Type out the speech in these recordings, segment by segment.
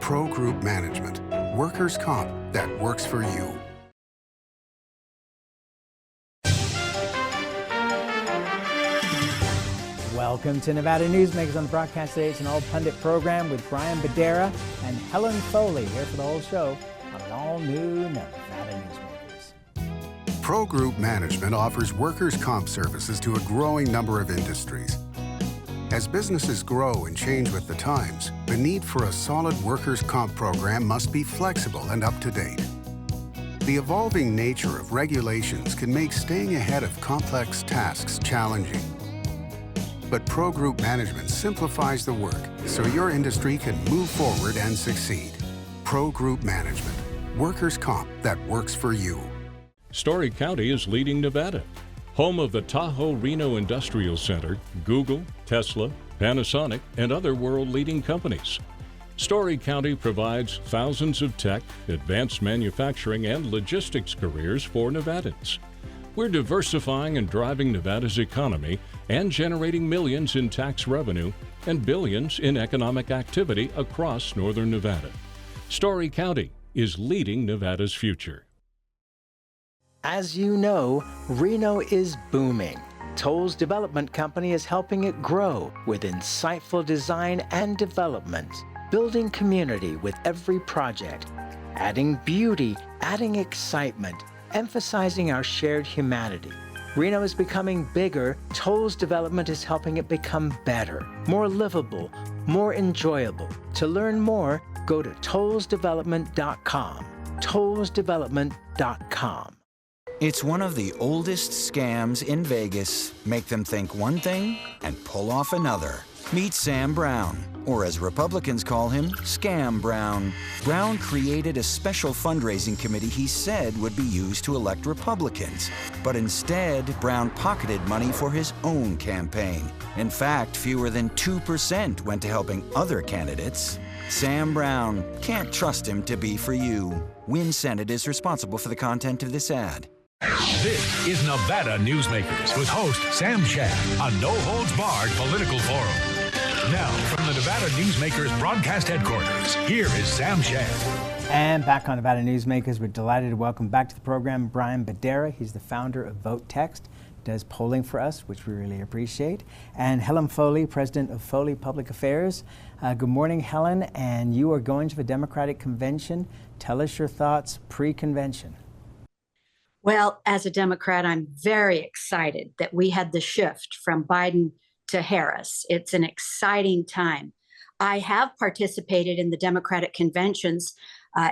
Pro Group Management, workers' comp that works for you. Welcome to Nevada Newsmakers on the broadcast today. It's an all-pundit program with Bryan Bedera and Helen Foley here for the whole show on an all-new Nevada Newsmakers. Pro Group Management offers workers' comp services to a growing number of industries. As businesses grow and change with the times, the need for a solid workers' comp program must be flexible and up-to-date. The evolving nature of regulations can make staying ahead of complex tasks challenging. But Pro Group Management simplifies the work so your industry can move forward and succeed. Pro Group Management, workers' comp that works for you. Story County is leading Nevada. Home of the Tahoe Reno Industrial Center, Google, Tesla, Panasonic, and other world-leading companies. Story County provides thousands of tech, advanced manufacturing, and logistics careers for Nevadans. We're diversifying and driving Nevada's economy and generating millions in tax revenue and billions in economic activity across northern Nevada. Story County is leading Nevada's future. As you know, Reno is booming. Toll's development company is helping it grow with insightful design and development, building community with every project, adding beauty, adding excitement, emphasizing our shared humanity. Reno is becoming bigger. Toll's development is helping it become better, more livable, more enjoyable. To learn more, go to tollsdevelopment.com. tollsdevelopment.com. It's one of the oldest scams in Vegas. Make them think one thing and pull off another. Meet Sam Brown, or as Republicans call him, Scam Brown. Brown created a special fundraising committee he said would be used to elect Republicans. But instead, Brown pocketed money for his own campaign. In fact, fewer than 2% went to helping other candidates. Sam Brown, can't trust him to be for you. Win Senate is responsible for the content of this ad. This is Nevada Newsmakers with host Sam Shad on No Holds Barred Political Forum. Now, from the Nevada Newsmakers broadcast headquarters, here is Sam Shad. And back on Nevada Newsmakers, we're delighted to welcome back to the program Bryan Bedera. He's the founder of Vote Text, does polling for us, which we really appreciate. And Helen Foley, president of Foley Public Affairs. Good morning, Helen. And you are going to the Democratic Convention. Tell us your thoughts pre-convention. Well, as a Democrat, I'm very excited that we had the shift from Biden to Harris. It's an exciting time. I have participated in the Democratic conventions,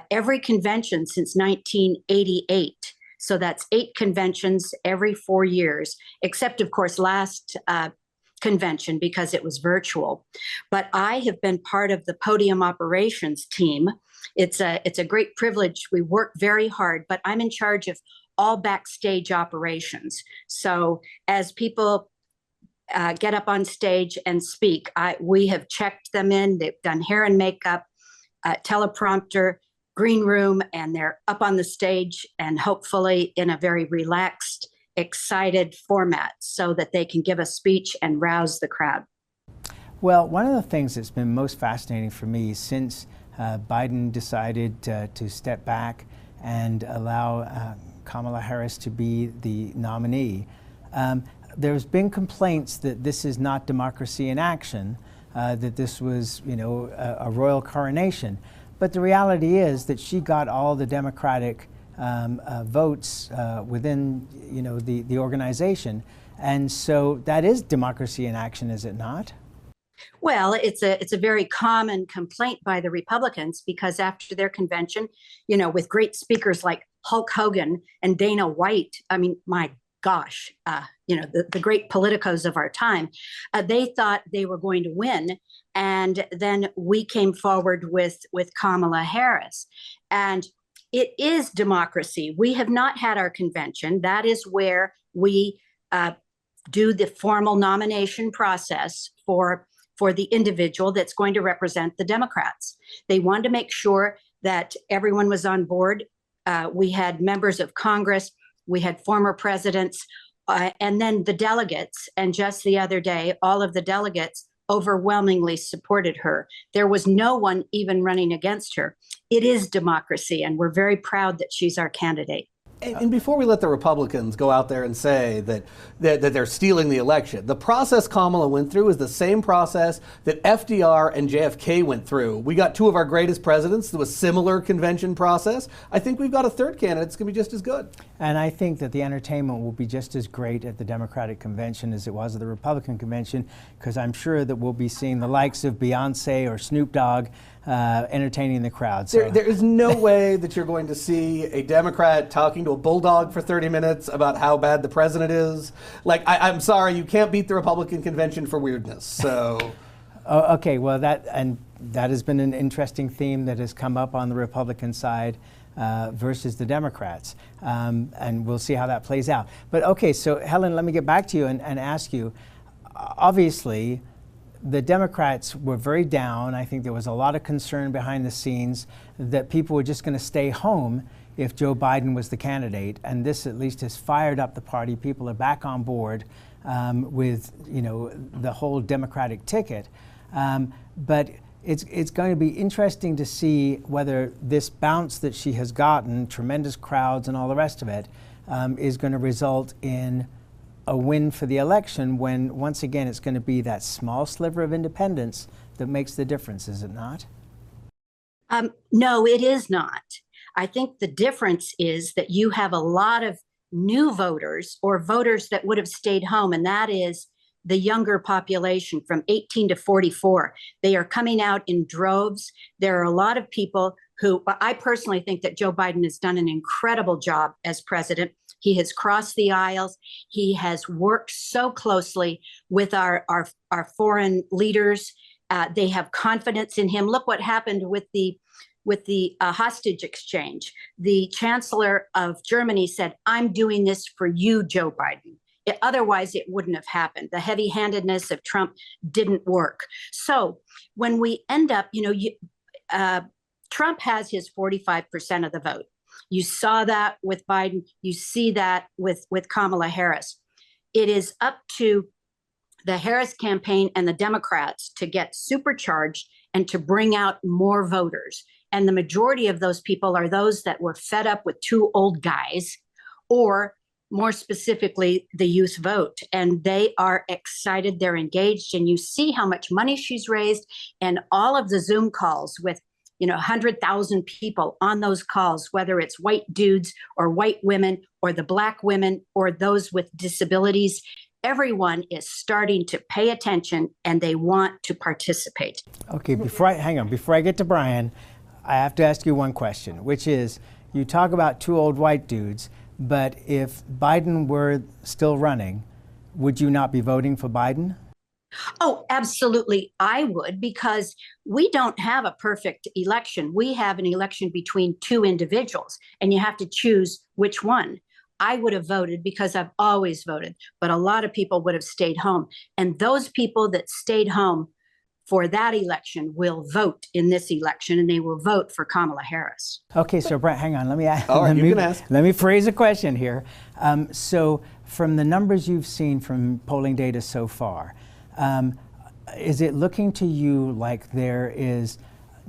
every convention since 1988. So that's 8 conventions every 4 years, except, of course, last convention because it was virtual. But I have been part of the podium operations team. It's a great privilege. We work very hard, but I'm in charge of all backstage operations. So as people get up on stage and speak, we have checked them in. They've done hair and makeup, teleprompter, green room, and they're up on the stage and hopefully in a very relaxed, excited format so that they can give a speech and rouse the crowd. Well, one of the things that's been most fascinating for me since Biden decided to step back and allow Kamala Harris to be the nominee. There's been complaints that this is not democracy in action, that this was, a royal coronation. But the reality is that she got all the Democratic votes within, the organization, and so that is democracy in action, is it not? Well, it's a very common complaint by the Republicans because after their convention, with great speakers like Hulk Hogan and Dana White, I mean, my gosh, the great politicos of our time, they thought they were going to win. And then we came forward with Kamala Harris. And it is democracy. We have not had our convention. That is where we do the formal nomination process for the individual that's going to represent the Democrats. They wanted to make sure that everyone was on board. We had members of Congress, we had former presidents, and then the delegates. And just the other day, all of the delegates overwhelmingly supported her. There was no one even running against her. It is democracy, and we're very proud that she's our candidate. And before we let the Republicans go out there and say that they're stealing the election, the process Kamala went through is the same process that FDR and JFK went through. We got two of our greatest presidents through a similar convention process. I think we've got a third candidate that's going to be just as good. And I think that the entertainment will be just as great at the Democratic convention as it was at the Republican convention, because I'm sure that we'll be seeing the likes of Beyonce or Snoop Dogg entertaining the crowd. So. There is no way that you're going to see a Democrat talking to a bulldog for 30 minutes about how bad the president is. Like, I'm sorry, you can't beat the Republican convention for weirdness. So, okay, well, that has been an interesting theme that has come up on the Republican side versus the Democrats, and we'll see how that plays out. But okay, so Helen, let me get back to you and ask you. Obviously, the Democrats were very down. I think there was a lot of concern behind the scenes that people were just going to stay home if Joe Biden was the candidate, and this at least has fired up the party. People are back on board with the whole Democratic ticket. But it's going to be interesting to see whether this bounce that she has gotten, tremendous crowds and all the rest of it, is going to result in a win for the election, when once again it's going to be that small sliver of independence that makes the difference, is it not? No, it is not. I think the difference is that you have a lot of new voters, or voters that would have stayed home, and that is the younger population from 18 to 44. They are coming out in droves. There are a lot of people who, I personally think that Joe Biden has done an incredible job as president. He has crossed the aisles. He has worked so closely with our foreign leaders. They have confidence in him. Look what happened with the hostage exchange. The chancellor of Germany said, "I'm doing this for you, Joe Biden." Otherwise, it wouldn't have happened. The heavy-handedness of Trump didn't work. So when we end up, Trump has his 45% of the vote. You saw that with Biden. You see that with Kamala Harris. It is up to the Harris campaign and the Democrats to get supercharged and to bring out more voters. And the majority of those people are those that were fed up with two old guys, or more specifically, the youth vote. And they are excited, they're engaged, and you see how much money she's raised, and all of the Zoom calls with 100,000 people on those calls, whether it's white dudes or white women or the Black women or those with disabilities. Everyone is starting to pay attention and they want to participate. Okay, before I get to Bryan, I have to ask you one question, which is, you talk about two old white dudes, but if Biden were still running, would you not be voting for Biden? Oh, absolutely. I would, because we don't have a perfect election. We have an election between two individuals, and you have to choose which one. I would have voted because I've always voted, but a lot of people would have stayed home. And those people that stayed home for that election will vote in this election, and they will vote for Kamala Harris. Okay, so Brett, hang on. Let me ask. All right, you can ask. Let me phrase a question here. So from the numbers you've seen from polling data so far, is it looking to you like there is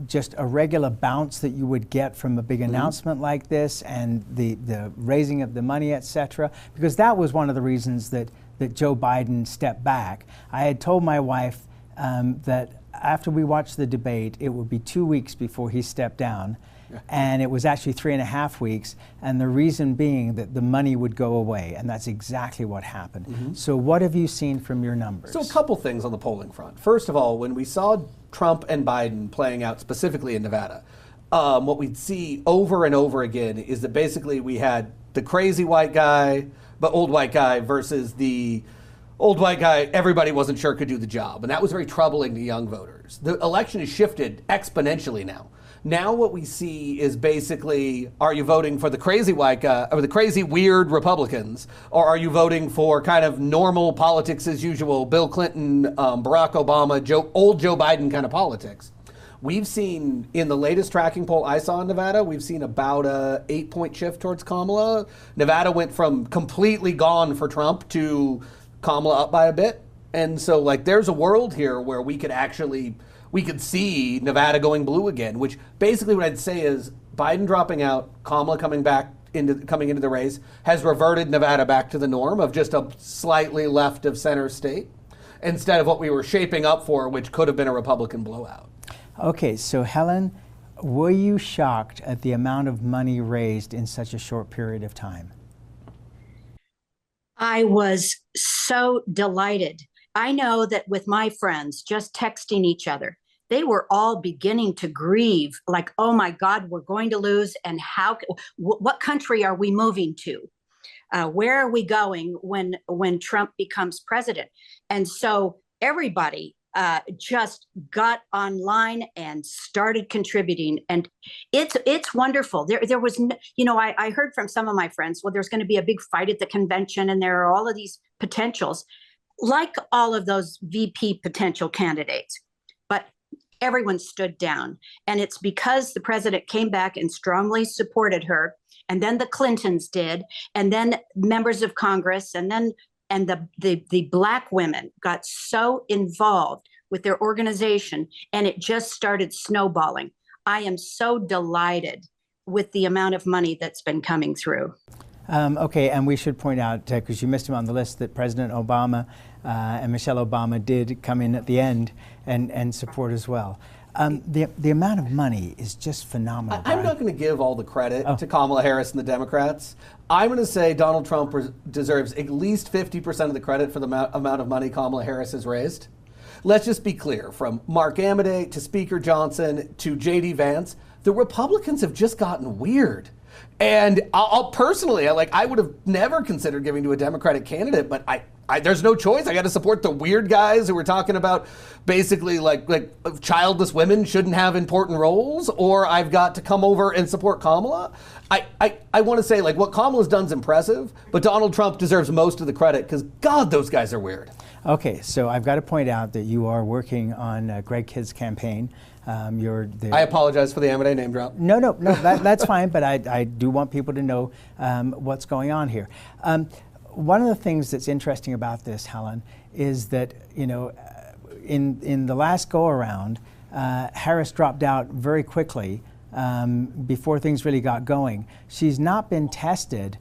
just a regular bounce that you would get from a big announcement like this, and the raising of the money, et cetera? Because that was one of the reasons that Joe Biden stepped back. I had told my wife that after we watched the debate, it would be 2 weeks before he stepped down. Yeah. And it was actually 3.5 weeks. And the reason being that the money would go away. And that's exactly what happened. Mm-hmm. So what have you seen from your numbers? So a couple things on the polling front. First of all, when we saw Trump and Biden playing out specifically in Nevada, what we'd see over and over again is that basically we had the crazy white guy, but old white guy, versus the old white guy everybody wasn't sure could do the job. And that was very troubling to young voters. The election has shifted exponentially now. Now what we see is basically, are you voting for the crazy white guy, or the crazy weird Republicans, or are you voting for kind of normal politics as usual, Bill Clinton, Barack Obama, old Joe Biden kind of politics? We've seen, in the latest tracking poll I saw in Nevada, we've seen about a 8-point shift towards Kamala. Nevada went from completely gone for Trump to Kamala up by a bit. And so, like, there's a world here where we could see Nevada going blue again, which basically what I'd say is Biden dropping out, Kamala coming into the race, has reverted Nevada back to the norm of just a slightly left of center state, instead of what we were shaping up for, which could have been a Republican blowout. Okay, so Helen, were you shocked at the amount of money raised in such a short period of time? I was so delighted. I know that with my friends, just texting each other, they were all beginning to grieve, like, oh my God, we're going to lose. And what country are we moving to? Where are we going when Trump becomes president? And so everybody just got online and started contributing. And it's wonderful. There was, I heard from some of my friends, well, there's going to be a big fight at the convention and there are all of these potentials, like all of those VP potential candidates. But everyone stood down. And it's because the president came back and strongly supported her. And then the Clintons did. And then members of Congress. And the Black women got so involved with their organization. And it just started snowballing. I am so delighted with the amount of money that's been coming through. Okay, and we should point out, because you missed him on the list, that President Obama and Michelle Obama did come in at the end and support as well. The amount of money is just phenomenal. I'm not going to give all the credit to Kamala Harris and the Democrats. I'm going to say Donald Trump deserves at least 50% of the credit for the amount of money Kamala Harris has raised. Let's just be clear, from Mark Amodei to Speaker Johnson to J.D. Vance, the Republicans have just gotten weird. And I'll personally, I would have never considered giving to a Democratic candidate, but there's no choice. I got to support the weird guys who were talking about basically like childless women shouldn't have important roles, or I've got to come over and support Kamala. I want to say, like, what Kamala's done is impressive, but Donald Trump deserves most of the credit because, God, those guys are weird. Okay, so I've got to point out that you are working on Greg Kidd's campaign. I apologize for the Amodei name drop. No, that's fine, but I do want people to know what's going on here. One of the things that's interesting about this, Helen, is that, in the last go-around, Harris dropped out very quickly before things really got going. She's not been tested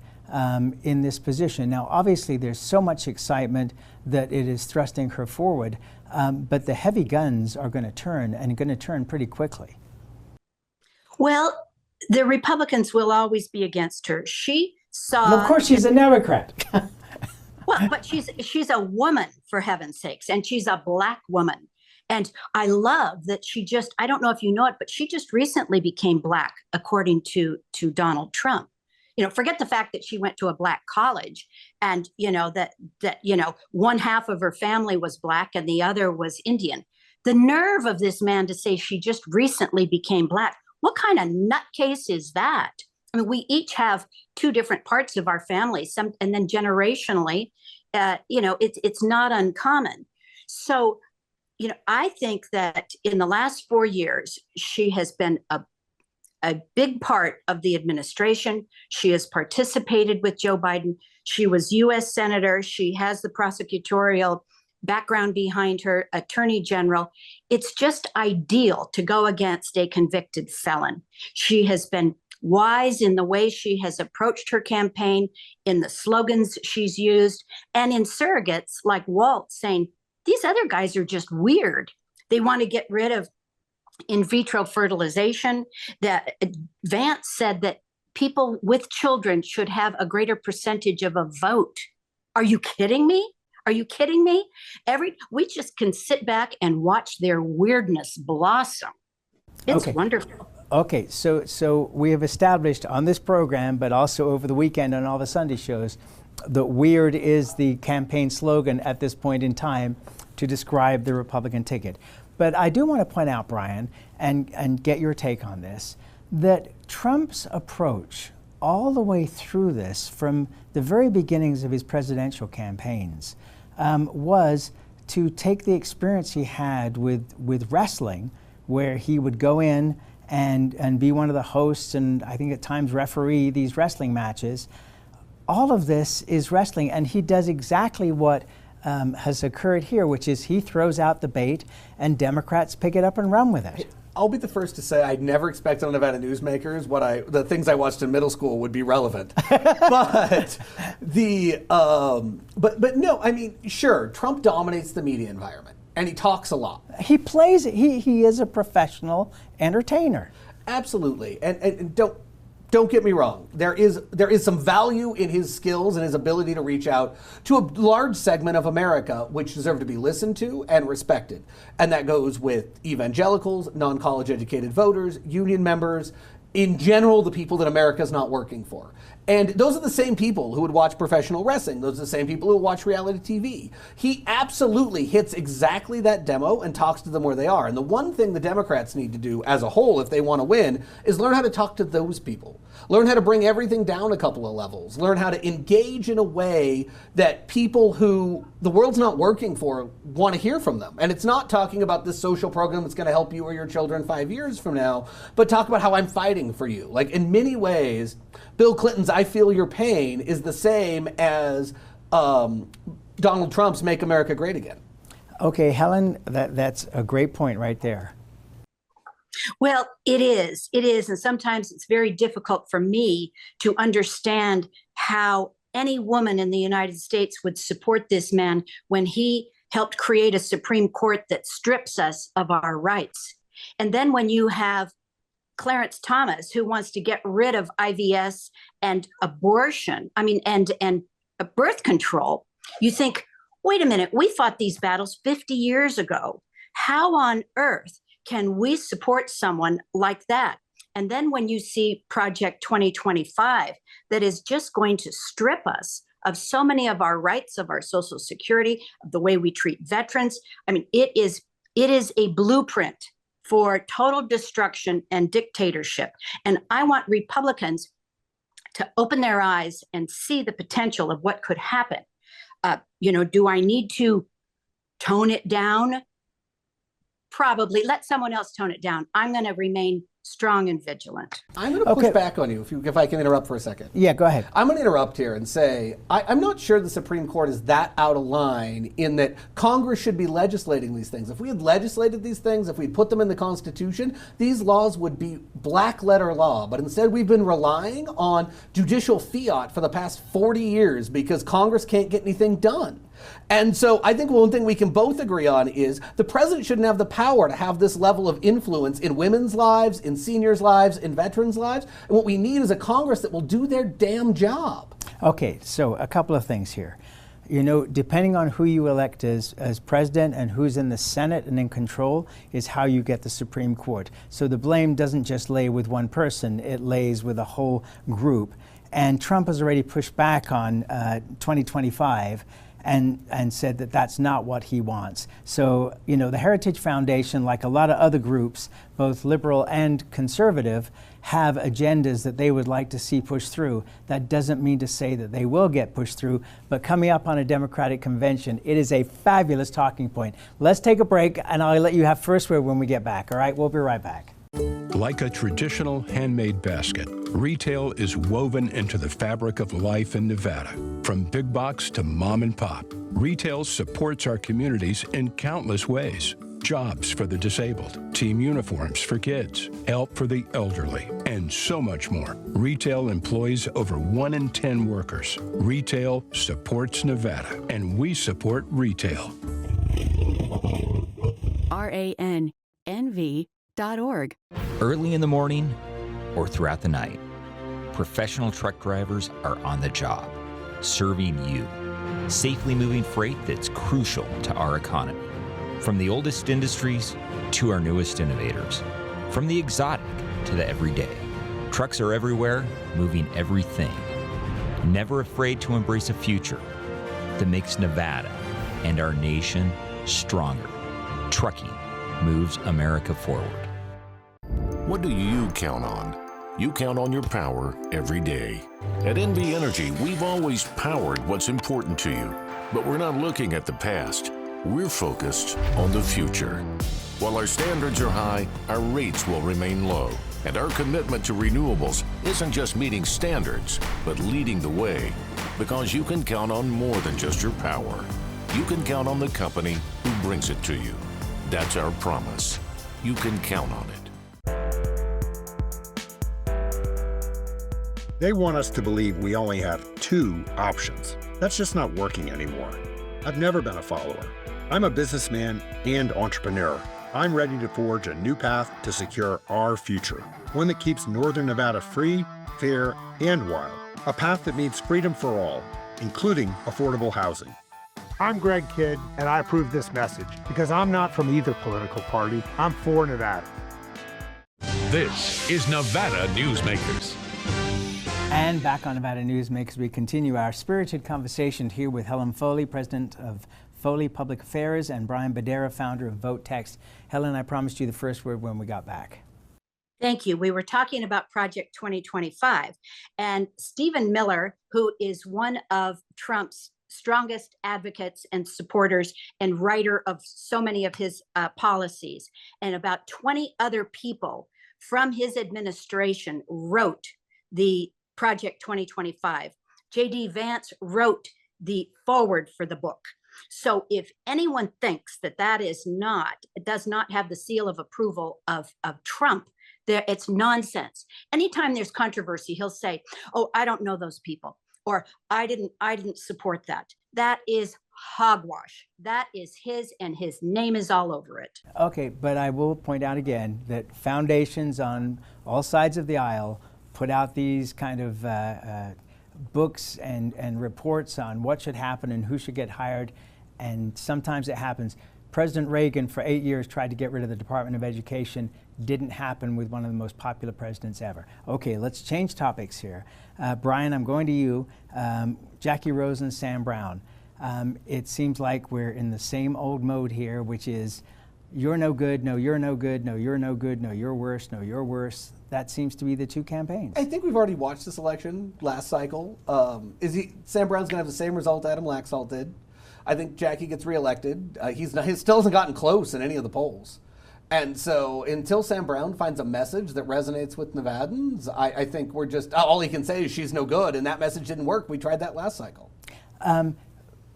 in this position. Now, obviously, there's so much excitement that it is thrusting her forward, but the heavy guns are going to turn, and going to turn pretty quickly. Well, the Republicans will always be against her. She saw... Well, of course, she's a Democrat. Well, but she's a woman, for heaven's sakes, and she's a Black woman. And I love that I don't know if you know it, but she just recently became Black, according to Donald Trump. Forget the fact that she went to a Black college and, that one half of her family was Black and the other was Indian. The nerve of this man to say she just recently became Black. What kind of nutcase is that? I mean, we each have two different parts of our family, and then generationally, it's not uncommon. So, I think that in the last 4 years, she has been a big part of the administration. She has participated with Joe Biden. She was U.S. Senator. She has the prosecutorial background behind her, Attorney General. It's just ideal to go against a convicted felon. She has been wise in the way she has approached her campaign, in the slogans she's used, and in surrogates like Walt saying, these other guys are just weird. They want to get rid of in vitro fertilization. That Vance said that people with children should have a greater percentage of a vote. Are you kidding me? Are you kidding me? We just can sit back and watch their weirdness blossom. It's wonderful. Okay, so we have established on this program, but also over the weekend on all the Sunday shows, that weird is the campaign slogan at this point in time to describe the Republican ticket. But I do want to point out, Bryan, and get your take on this, that Trump's approach all the way through this, from the very beginnings of his presidential campaigns, was to take the experience he had with wrestling, where he would go in and be one of the hosts and I think at times referee these wrestling matches. All of this is wrestling, and he does exactly what has occurred here, which is he throws out the bait and Democrats pick it up and run with it. I'll be the first to say I never expected on Nevada Newsmakers the things I watched in middle school would be relevant. But no, I mean, sure, Trump dominates the media environment and he talks a lot. He plays it. He is a professional entertainer. Absolutely. And don't get me wrong. There is some value in his skills and his ability to reach out to a large segment of America which deserve to be listened to and respected. And that goes with evangelicals, non-college educated voters, union members, in general, the people that America's not working for. And those are the same people who would watch professional wrestling. Those are the same people who watch reality TV. He absolutely hits exactly that demo and talks to them where they are. And the one thing the Democrats need to do as a whole, if they want to win, is learn how to talk to those people. Learn how to bring everything down a couple of levels. Learn how to engage in a way that people who the world's not working for want to hear from them. And it's not talking about this social program that's going to help you or your children 5 years from now, but talk about how I'm fighting for you. Like, in many ways, Bill Clinton's I Feel Your Pain is the same as Donald Trump's Make America Great Again. Okay, Helen, that's a great point right there. Well, it is. And sometimes it's very difficult for me to understand how any woman in the United States would support this man when he helped create a Supreme Court that strips us of our rights. And then when you have Clarence Thomas, who wants to get rid of IVS and abortion, and birth control, you think, wait a minute, we fought these battles 50 years ago. How on earth can we support someone like that? And then when you see Project 2025, that is just going to strip us of so many of our rights, of our Social Security, of the way we treat veterans. I mean, it is a blueprint for total destruction and dictatorship. And I want Republicans to open their eyes and see the potential of what could happen. Do I need to tone it down? Probably. Let someone else tone it down. I'm going to remain strong and vigilant. I'm going to push back on you, if I can interrupt for a second. Yeah, go ahead. I'm going to interrupt here and say, I'm not sure the Supreme Court is that out of line in that Congress should be legislating these things. If we had legislated these things, if we put them in the Constitution, these laws would be black letter law. But instead, we've been relying on judicial fiat for the past 40 years because Congress can't get anything done. And so I think one thing we can both agree on is the president shouldn't have the power to have this level of influence in women's lives, in seniors' lives, in veterans' lives. And what we need is a Congress that will do their damn job. Okay, so a couple of things here. Depending on who you elect as president and who's in the Senate and in control is how you get the Supreme Court. So the blame doesn't just lay with one person, it lays with a whole group. And Trump has already pushed back on 2025 and said that that's not what he wants. So, the Heritage Foundation, like a lot of other groups, both liberal and conservative, have agendas that they would like to see pushed through. That doesn't mean to say that they will get pushed through, but coming up on a Democratic convention, it is a fabulous talking point. Let's take a break, and I'll let you have first word when we get back, all right? We'll be right back. Like a traditional handmade basket, retail is woven into the fabric of life in Nevada. From big box to mom and pop, retail supports our communities in countless ways. Jobs for the disabled, team uniforms for kids, help for the elderly, and so much more. Retail employs over 1 in 10 workers. Retail supports Nevada, and we support retail. RANNV.org. Early in the morning or throughout the night, professional truck drivers are on the job, serving you, safely moving freight that's crucial to our economy. From the oldest industries to our newest innovators, from the exotic to the everyday, trucks are everywhere, moving everything. Never afraid to embrace a future that makes Nevada and our nation stronger. Trucking moves America forward. What do you count on? You count on your power every day. At NV Energy, we've always powered what's important to you, but we're not looking at the past. We're focused on the future. While our standards are high, our rates will remain low. And our commitment to renewables isn't just meeting standards, but leading the way. Because you can count on more than just your power. you can count on the company who brings it to you. That's our promise. You can count on it. They want us to believe we only have two options. That's just not working anymore. I've never been a follower. I'm a businessman and entrepreneur. I'm ready to forge a new path to secure our future, one that keeps Northern Nevada free, fair, and wild. A path that means freedom for all, including affordable housing. I'm Greg Kidd, and I approve this message because I'm not from either political party. I'm for Nevada. This is Nevada Newsmakers. And back on Nevada Newsmakers, we continue our spirited conversation here with Helen Foley, president of Foley Public Affairs, and Bryan Bedera, founder of Vote Text. Helen, I promised you the first word when we got back. Thank you. We were talking about Project 2025, and Stephen Miller, who is one of Trump's strongest advocates and supporters and writer of so many of his policies, and about 20 other people from his administration wrote the Project 2025. J.D. Vance wrote the foreword for the book. So if anyone thinks that it does not have the seal of approval of Trump, it's nonsense. Anytime there's controversy, he'll say, "Oh, I don't know those people," or I didn't support that. That is hogwash. That is his, and his name is all over it. Okay, but I will point out again that foundations on all sides of the aisle put out these kind of books and reports on what should happen and who should get hired, and sometimes it happens. President Reagan, for 8 years, tried to get rid of the Department of Education. Didn't happen with one of the most popular presidents ever. Okay, let's change topics here. Bryan, I'm going to you. Jackie Rosen, Sam Brown. It seems like we're in the same old mode here, which is you're no good, no, you're no good, no, you're no good, no, you're worse, no, you're worse. That seems to be the two campaigns. I think we've already watched this election last cycle. Sam Brown's going to have the same result Adam Laxalt did. I think Jackie gets reelected. He still hasn't gotten close in any of the polls. And so until Sam Brown finds a message that resonates with Nevadans, I think we're just, all he can say is she's no good, and that message didn't work. We tried that last cycle.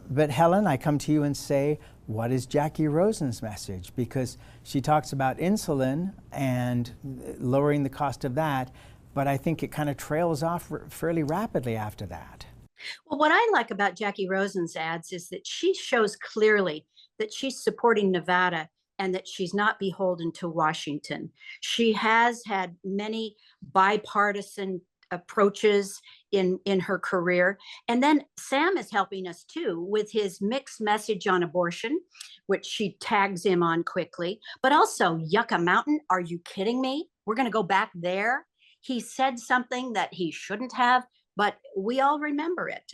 But Helen, I come to you and say, what is Jackie Rosen's message? Because she talks about insulin and lowering the cost of that, but I think it kind of trails off fairly rapidly after that. Well, what I like about Jackie Rosen's ads is that she shows clearly that she's supporting Nevada and that she's not beholden to Washington. She has had many bipartisan approaches in her career. And then Sam is helping us too with his mixed message on abortion, which she tags him on quickly, but also Yucca Mountain. Are you kidding me? We're going to go back there. He said something that he shouldn't have, but we all remember it.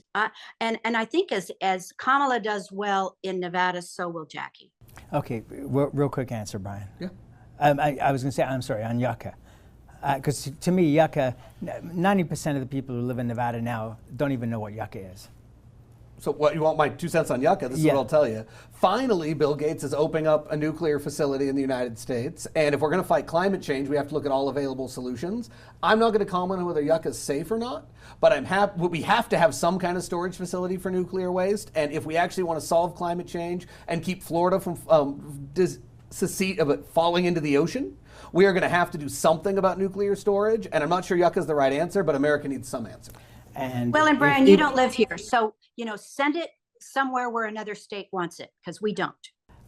And I think as Kamala does well in Nevada, so will Jackie. Okay, real quick answer, Bryan. Yeah. I was going to say, I'm sorry, on Yucca. Because to me, Yucca, 90% of the people who live in Nevada now don't even know what Yucca is. So what, you want my 2 cents on Yucca? This is what I'll tell you. Finally, Bill Gates is opening up a nuclear facility in the United States. And if we're going to fight climate change, we have to look at all available solutions. I'm not going to comment on whether Yucca is safe or not, but we have to have some kind of storage facility for nuclear waste. And if we actually want to solve climate change and keep Florida from falling into the ocean, we are going to have to do something about nuclear storage. And I'm not sure Yucca is the right answer, but America needs some answer. And Bryan, you don't live here, so send it somewhere where another state wants it, because we don't.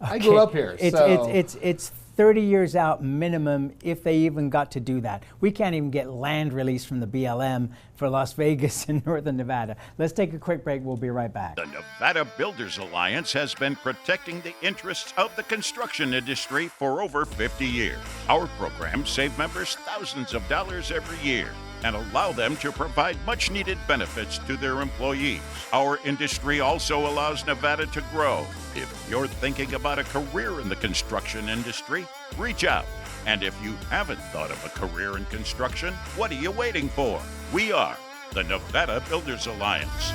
Okay. I grew up here. It's 30 years out minimum if they even got to do that. We can't even get land release from the BLM for Las Vegas and Northern Nevada. Let's take a quick break. We'll be right back. The Nevada Builders Alliance has been protecting the interests of the construction industry for over 50 years. Our programs save members thousands of dollars every year and allow them to provide much-needed benefits to their employees. Our industry also allows Nevada to grow. If you're thinking about a career in the construction industry, reach out. And if you haven't thought of a career in construction, what are you waiting for? We are the Nevada Builders Alliance.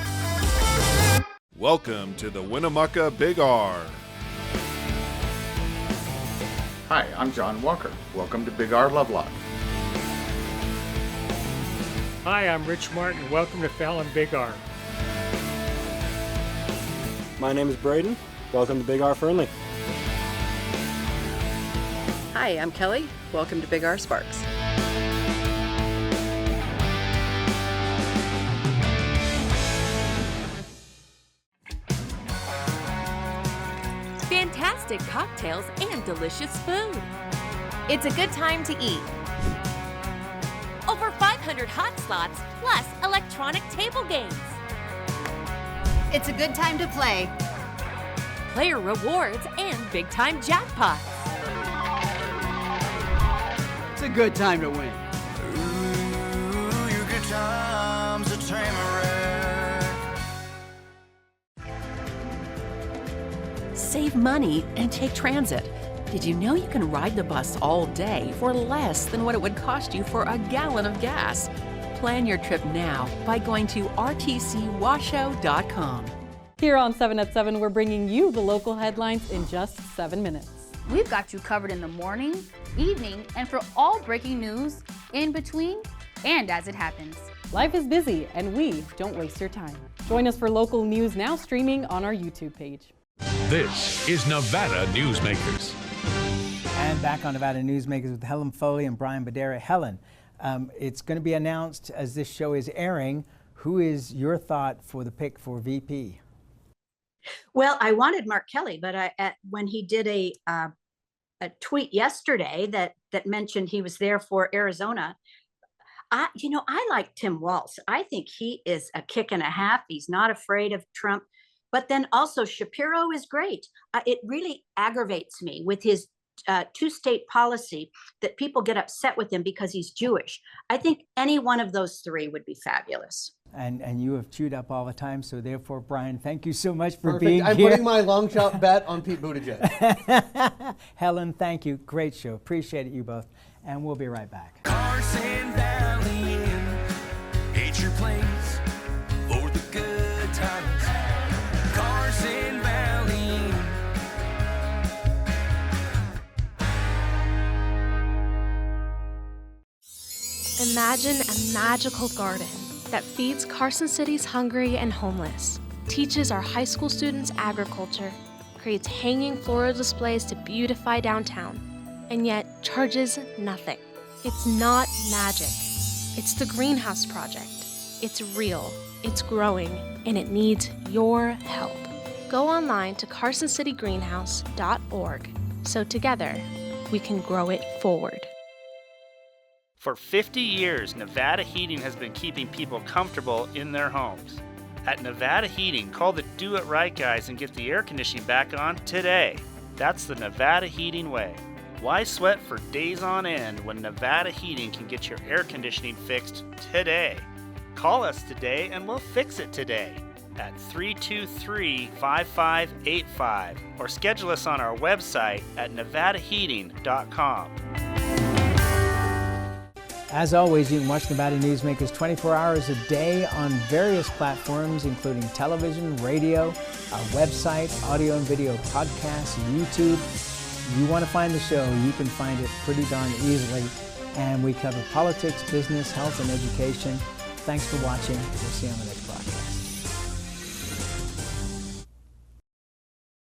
Welcome to the Winnemucca Big R. Hi, I'm John Walker. Welcome to Big R Lovelock. Hi, I'm Rich Martin. Welcome to Fallon Big R. My name is Braden. Welcome to Big R Fernley. Hi, I'm Kelly. Welcome to Big R Sparks. Fantastic cocktails and delicious food. It's a good time to eat. Over 500 hot slots plus electronic table games. It's a good time to play. Player rewards and big time jackpots. It's a good time to win. Ooh, your good times at Tamarack. Save money and take transit. Did you know you can ride the bus all day for less than what it would cost you for a gallon of gas? Plan your trip now by going to rtcwashoe.com. Here on 7 at 7, we're bringing you the local headlines in just 7 minutes. We've got you covered in the morning, evening, and for all breaking news in between and as it happens. Life is busy, and we don't waste your time. Join us for local news now streaming on our YouTube page. This is Nevada Newsmakers. And back on Nevada Newsmakers with Helen Foley and Bryan Bedera. Helen, it's going to be announced as this show is airing. Who is your thought for the pick for VP? Well, I wanted Mark Kelly, but when he did a tweet yesterday that mentioned he was there for Arizona, I like Tim Walz. I think he is a kick and a half. He's not afraid of Trump. But then also Shapiro is great. It really aggravates me with his two-state policy that people get upset with him because he's Jewish. I think any one of those three would be fabulous. And you have chewed up all the time, so therefore, Bryan, thank you so much for Perfect. being I'm here. putting my long shot bet on Pete Buttigieg. Helen, thank you. Great show. Appreciate it, you both. And we'll be right back. Carson Valley Inn, it's your place for the good times. Carson Valley Inn. Imagine a magical garden that feeds Carson City's hungry and homeless, teaches our high school students agriculture, creates hanging floral displays to beautify downtown, and yet charges nothing. It's not magic. It's the Greenhouse Project. It's real, it's growing, and it needs your help. Go online to carsоncitygreenhouse.org so together we can grow it forward. For 50 years, Nevada Heating has been keeping people comfortable in their homes. At Nevada Heating, call the Do It Right guys and get the air conditioning back on today. That's the Nevada Heating way. Why sweat for days on end when Nevada Heating can get your air conditioning fixed today? Call us today and we'll fix it today at 323-5585 or schedule us on our website at nevadaheating.com. As always, you can watch Nevada Newsmakers 24 hours a day on various platforms, including television, radio, our website, audio and video podcasts, YouTube. If you want to find the show, you can find it pretty darn easily. And we cover politics, business, health, and education. Thanks for watching. We'll see you on the next broadcast.